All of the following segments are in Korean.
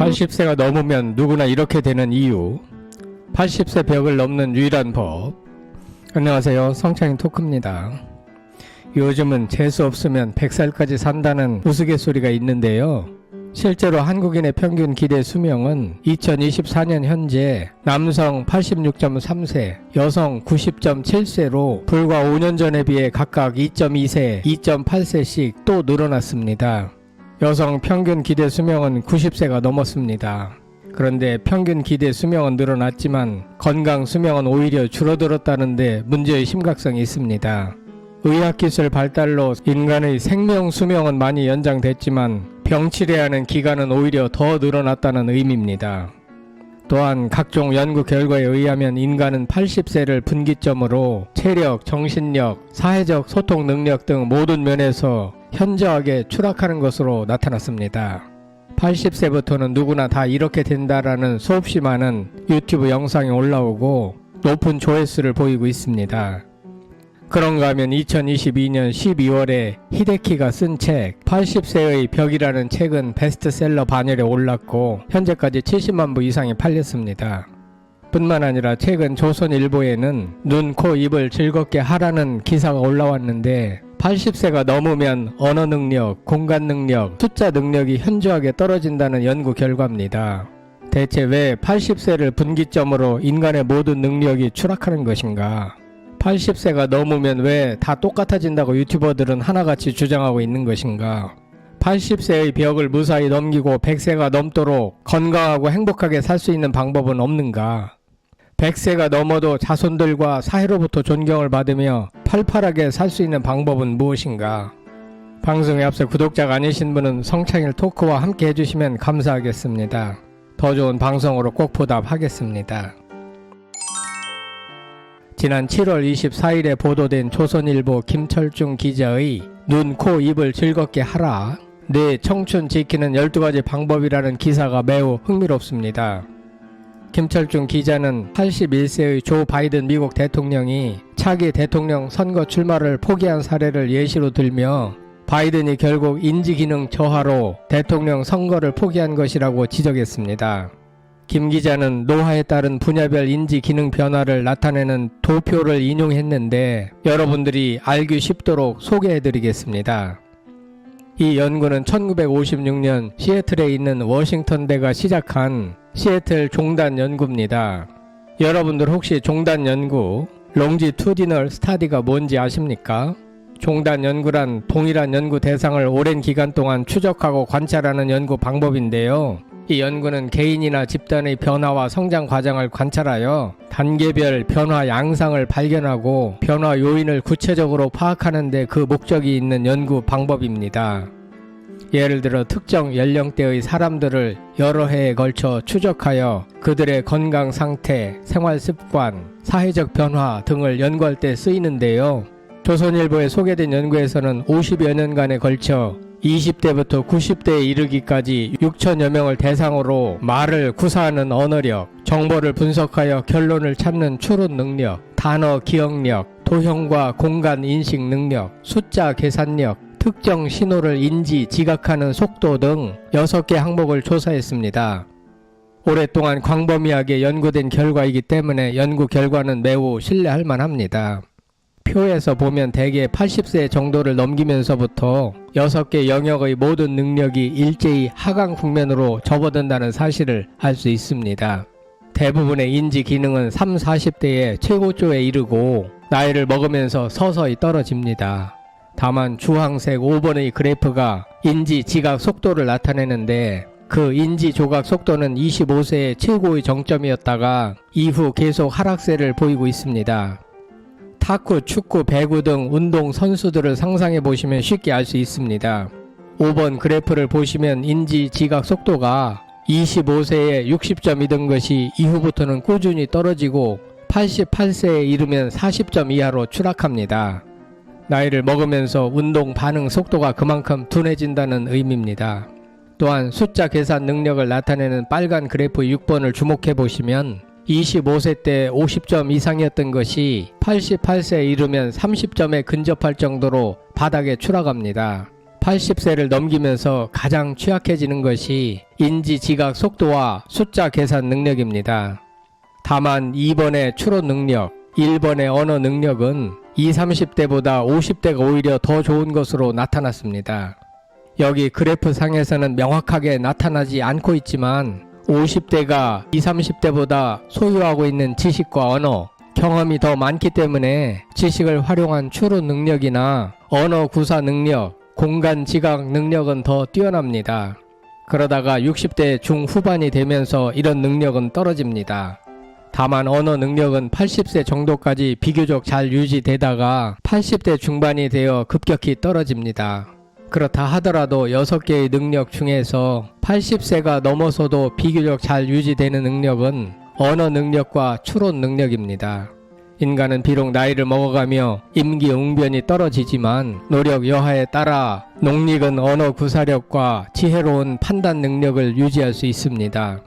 80세가 넘으면 누구나 이렇게 되는 이유, 80세 벽을 넘는 유일한 법. 안녕하세요, 성창인 토크입니다. 요즘은 재수 없으면 100살까지 산다는 우스갯소리가 있는데요, 실제로 한국인의 평균 기대 수명은 2024년 현재 남성 86.3세, 여성 90.7세로 불과 5년 전에 비해 각각 2.2세, 2.8세씩 또 늘어났습니다. 여성 평균 기대 수명은 90세가 넘었습니다. 그런데 평균 기대 수명은 늘어났지만 건강 수명은 오히려 줄어들었다는데 문제의 심각성이 있습니다. 의학기술 발달로 인간의 생명 수명은 많이 연장됐지만 병치레야 하는 기간은 오히려 더 늘어났다는 의미입니다. 또한 각종 연구 결과에 의하면 인간은 80세를 분기점으로 체력, 정신력, 사회적 소통 능력 등 모든 면에서 현저하게 추락하는 것으로 나타났습니다. 80세부터는 누구나 다 이렇게 된다라는 수없이 많은 유튜브 영상이 올라오고 높은 조회수를 보이고 있습니다. 그런가 하면 2022년 12월에 히데키가 쓴 책 80세의 벽이라는 책은 베스트셀러 반열에 올랐고 현재까지 70만 부 이상이 팔렸습니다. 뿐만 아니라 최근 조선일보에는 눈, 코, 입을 즐겁게 하라는 기사가 올라왔는데 80세가 넘으면 언어 능력, 공간 능력, 숫자 능력이 현저하게 떨어진다는 연구 결과입니다. 대체 왜 80세를 분기점으로 인간의 모든 능력이 추락하는 것인가? 80세가 넘으면 왜 다 똑같아진다고 유튜버들은 하나같이 주장하고 있는 것인가? 80세의 벽을 무사히 넘기고 100세가 넘도록 건강하고 행복하게 살 수 있는 방법은 없는가? 100세가 넘어도 자손들과 사회로부터 존경을 받으며 팔팔하게 살 수 있는 방법은 무엇인가? 방송에 앞서 구독자가 아니신 분은 성창일 토크와 함께 해주시면 감사하겠습니다. 더 좋은 방송으로 꼭 보답하겠습니다. 지난 7월 24일에 보도된 조선일보 김철중 기자의 눈, 코, 입을 즐겁게 하라, 내 청춘 지키는 12가지 방법이라는 기사가 매우 흥미롭습니다. 김철중 기자는 81세의 조 바이든 미국 대통령이 차기 대통령 선거 출마를 포기한 사례를 예시로 들며 바이든이 결국 인지기능 저하로 대통령 선거를 포기한 것이라고 지적했습니다. 김 기자는 노화에 따른 분야별 인지기능 변화를 나타내는 도표를 인용했는데 여러분들이 알기 쉽도록 소개해드리겠습니다. 이 연구는 1956년 시애틀에 있는 워싱턴대가 시작한 시애틀 종단 연구입니다. 여러분들 혹시 종단 연구, 롱지투디널 스타디가 뭔지 아십니까? 종단 연구란 동일한 연구 대상을 오랜 기간 동안 추적하고 관찰하는 연구 방법인데요. 이 연구는 개인이나 집단의 변화와 성장 과정을 관찰하여 단계별 변화 양상을 발견하고 변화 요인을 구체적으로 파악하는 데 그 목적이 있는 연구 방법입니다. 예를 들어 특정 연령대의 사람들을 여러 해에 걸쳐 추적하여 그들의 건강 상태, 생활 습관, 사회적 변화 등을 연구할 때 쓰이는데요. 조선일보에 소개된 연구에서는 50여 년간에 걸쳐 20대부터 90대에 이르기까지 6천여 명을 대상으로 말을 구사하는 언어력, 정보를 분석하여 결론을 찾는 추론 능력, 단어 기억력, 도형과 공간 인식 능력, 숫자 계산력, 특정 신호를 인지, 지각하는 속도 등 6개 항목을 조사했습니다. 오랫동안 광범위하게 연구된 결과이기 때문에 연구 결과는 매우 신뢰할 만합니다. 표에서 보면 대개 80세 정도를 넘기면서부터 6개 영역의 모든 능력이 일제히 하강 국면으로 접어든다는 사실을 알 수 있습니다. 대부분의 인지 기능은 30, 40대의 최고조에 이르고 나이를 먹으면서 서서히 떨어집니다. 다만 주황색 5번의 그래프가 인지 지각 속도를 나타내는데 그 인지 조각 속도는 25세의 최고의 정점이었다가 이후 계속 하락세를 보이고 있습니다. 탁구, 축구, 배구 등 운동 선수들을 상상해 보시면 쉽게 알 수 있습니다. 5번 그래프를 보시면 인지 지각 속도가 25세에 60점이던 것이 이후부터는 꾸준히 떨어지고 88세에 이르면 40점 이하로 추락합니다. 나이를 먹으면서 운동 반응 속도가 그만큼 둔해진다는 의미입니다. 또한 숫자 계산 능력을 나타내는 빨간 그래프 6번을 주목해 보시면 25세 때 50점 이상이었던 것이 88세에 이르면 30점에 근접할 정도로 바닥에 추락합니다. 80세를 넘기면서 가장 취약해지는 것이 인지 지각 속도와 숫자 계산 능력입니다. 다만 2번의 추론 능력, 1번의 언어 능력은 20, 30대보다 50대가 오히려 더 좋은 것으로 나타났습니다. 여기 그래프 상에서는 명확하게 나타나지 않고 있지만 50대가 20, 30대보다 소유하고 있는 지식과 언어, 경험이 더 많기 때문에 지식을 활용한 추론 능력이나 언어 구사 능력, 공간 지각 능력은 더 뛰어납니다. 그러다가 60대 중후반이 되면서 이런 능력은 떨어집니다. 다만 언어 능력은 80세 정도까지 비교적 잘 유지되다가 80대 중반이 되어 급격히 떨어집니다. 그렇다 하더라도 6개의 능력 중에서 80세가 넘어서도 비교적 잘 유지되는 능력은 언어 능력과 추론 능력입니다. 인간은 비록 나이를 먹어가며 임기응변이 떨어지지만 노력 여하에 따라 농익은 언어 구사력과 지혜로운 판단 능력을 유지할 수 있습니다.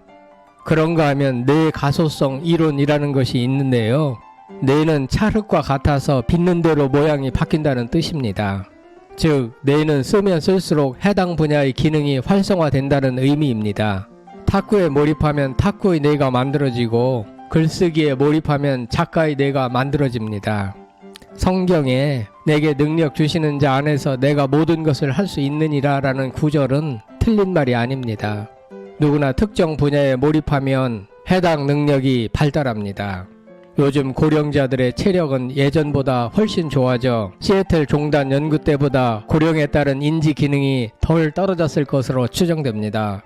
그런가 하면 뇌 가소성 이론이라는 것이 있는데요. 뇌는 찰흙과 같아서 빚는 대로 모양이 바뀐다는 뜻입니다. 즉, 뇌는 쓰면 쓸수록 해당 분야의 기능이 활성화된다는 의미입니다. 탁구에 몰입하면 탁구의 뇌가 만들어지고 글쓰기에 몰입하면 작가의 뇌가 만들어집니다. 성경에 내게 능력 주시는 자 안에서 내가 모든 것을 할 수 있느니라 라는 구절은 틀린 말이 아닙니다. 누구나 특정 분야에 몰입하면 해당 능력이 발달합니다. 요즘 고령자들의 체력은 예전보다 훨씬 좋아져 시애틀 종단 연구 때보다 고령에 따른 인지 기능이 덜 떨어졌을 것으로 추정됩니다.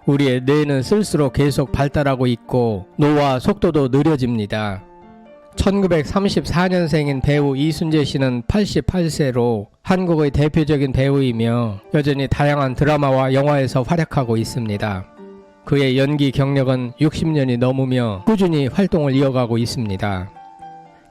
우리의 뇌는 쓸수록 계속 발달하고 있고 노화 속도도 느려집니다. 1934년생인 배우 이순재 씨는 88세로 한국의 대표적인 배우이며 여전히 다양한 드라마와 영화에서 활약하고 있습니다. 그의 연기 경력은 60년이 넘으며 꾸준히 활동을 이어가고 있습니다.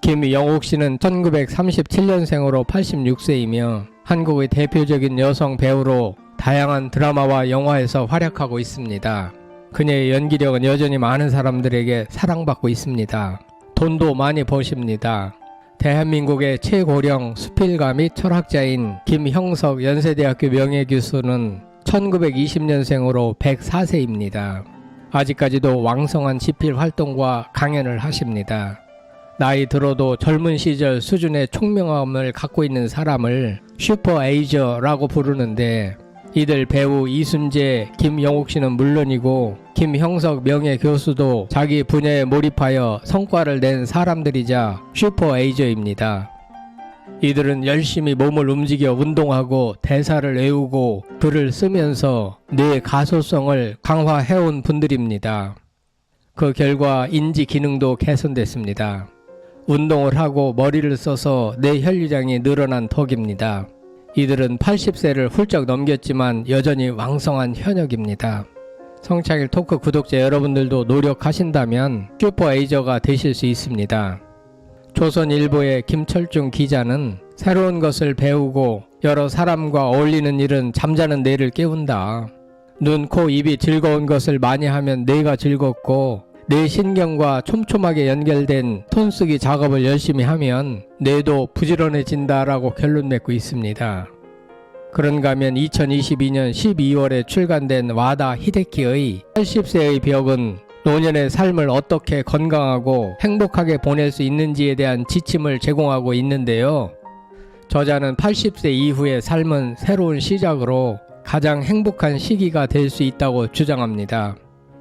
김영옥 씨는 1937년생으로 86세이며 한국의 대표적인 여성 배우로 다양한 드라마와 영화에서 활약하고 있습니다. 그녀의 연기력은 여전히 많은 사람들에게 사랑받고 있습니다. 돈도 많이 버십니다. 대한민국의 최고령 수필가 및 철학자인 김형석 연세대학교 명예교수는 1920년생으로 104세입니다. 아직까지도 왕성한 집필 활동과 강연을 하십니다. 나이 들어도 젊은 시절 수준의 총명함을 갖고 있는 사람을 슈퍼에이저라고 부르는데 이들 배우 이순재, 김영옥 씨는 물론이고 김형석 명예교수도 자기 분야에 몰입하여 성과를 낸 사람들이자 슈퍼에이저입니다. 이들은 열심히 몸을 움직여 운동하고 대사를 외우고 글을 쓰면서 뇌 가소성을 강화해온 분들입니다. 그 결과 인지 기능도 개선됐습니다. 운동을 하고 머리를 써서 뇌 혈류량이 늘어난 덕입니다. 이들은 80세를 훌쩍 넘겼지만 여전히 왕성한 현역입니다. 성창일 토크 구독자 여러분들도 노력하신다면 슈퍼에이저가 되실 수 있습니다. 조선일보의 김철중 기자는 새로운 것을 배우고 여러 사람과 어울리는 일은 잠자는 뇌를 깨운다. 눈, 코, 입이 즐거운 것을 많이 하면 뇌가 즐겁고 뇌 신경과 촘촘하게 연결된 톤쓰기 작업을 열심히 하면 뇌도 부지런해진다라고 결론 맺고 있습니다. 그런가 하면 2022년 12월에 출간된 와다 히데키의 80세의 벽은 노년의 삶을 어떻게 건강하고 행복하게 보낼 수 있는지에 대한 지침을 제공하고 있는데요. 저자는 80세 이후의 삶은 새로운 시작으로 가장 행복한 시기가 될 수 있다고 주장합니다.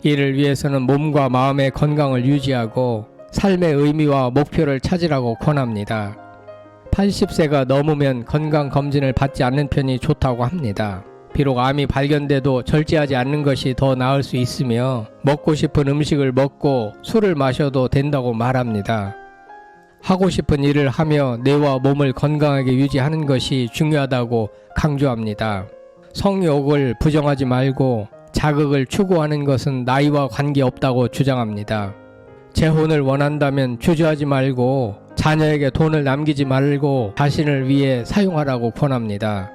이를 위해서는 몸과 마음의 건강을 유지하고 삶의 의미와 목표를 찾으라고 권합니다. 80세가 넘으면 건강검진을 받지 않는 편이 좋다고 합니다. 비록 암이 발견돼도 절제하지 않는 것이 더 나을 수 있으며 먹고 싶은 음식을 먹고 술을 마셔도 된다고 말합니다. 하고 싶은 일을 하며 뇌와 몸을 건강하게 유지하는 것이 중요하다고 강조합니다. 성욕을 부정하지 말고 자극을 추구하는 것은 나이와 관계없다고 주장합니다. 재혼을 원한다면 주저하지 말고 자녀에게 돈을 남기지 말고 자신을 위해 사용하라고 권합니다.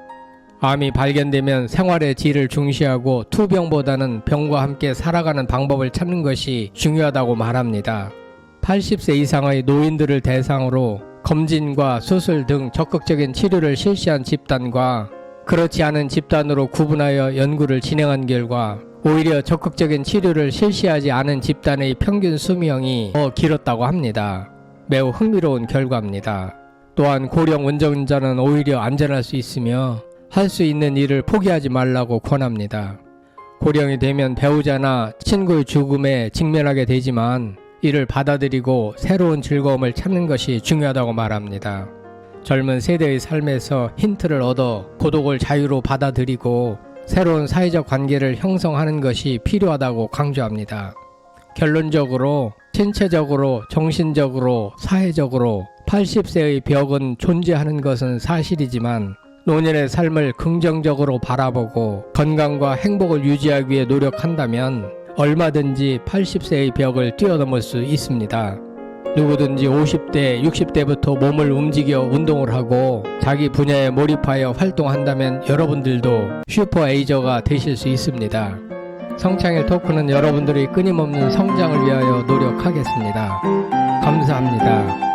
암이 발견되면 생활의 질을 중시하고 투병보다는 병과 함께 살아가는 방법을 찾는 것이 중요하다고 말합니다. 80세 이상의 노인들을 대상으로 검진과 수술 등 적극적인 치료를 실시한 집단과 그렇지 않은 집단으로 구분하여 연구를 진행한 결과 오히려 적극적인 치료를 실시하지 않은 집단의 평균 수명이 더 길었다고 합니다. 매우 흥미로운 결과입니다. 또한 고령 운전자는 오히려 안전할 수 있으며 할 수 있는 일을 포기하지 말라고 권합니다. 고령이 되면 배우자나 친구의 죽음에 직면하게 되지만 이를 받아들이고 새로운 즐거움을 찾는 것이 중요하다고 말합니다. 젊은 세대의 삶에서 힌트를 얻어 고독을 자유로 받아들이고 새로운 사회적 관계를 형성하는 것이 필요하다고 강조합니다. 결론적으로 신체적으로, 정신적으로, 사회적으로 80세의 벽은 존재하는 것은 사실이지만 노년의 삶을 긍정적으로 바라보고 건강과 행복을 유지하기 위해 노력한다면 얼마든지 80세의 벽을 뛰어넘을 수 있습니다. 누구든지 50대, 60대부터 몸을 움직여 운동을 하고 자기 분야에 몰입하여 활동한다면 여러분들도 슈퍼에이저가 되실 수 있습니다. 성창일 토크는 여러분들의 끊임없는 성장을 위하여 노력하겠습니다. 감사합니다.